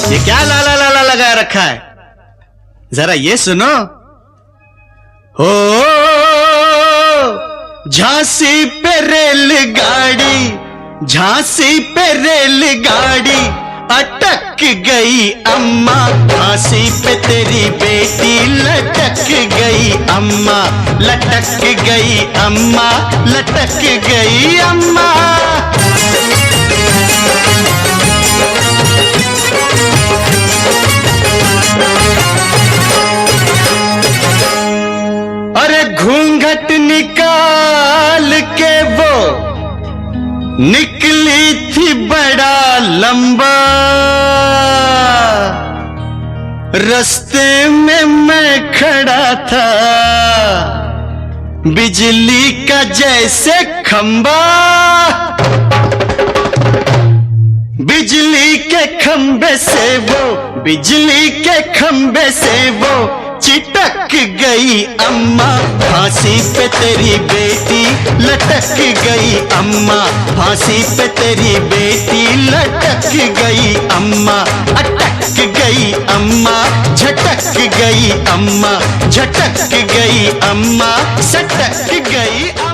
ये क्या लाला लाला लगा रखा है, जरा ये सुनो। हो झांसी पे रेलगाड़ी, झांसी पे रेलगाड़ी अटक गई अम्मा, फांसी पे तेरी बेटी लटक गई अम्मा, लटक गई अम्मा, लटक गई अम्मा। अरे घूंघट निकाल के वो निकली थी बड़ा लंबा, रास्ते में मैं खड़ा था बिजली का जैसे खंबा, बिजली के खंबे से वो, बिजली के खंबे से वो चिटक गई अम्मा, फांसी पे तेरी बेटी लटक गई अम्मा, फांसी पे तेरी बेटी लटक गई अम्मा, अटक गई अम्मा, झटक गई अम्मा, झटक गई अम्मा, सटक गई।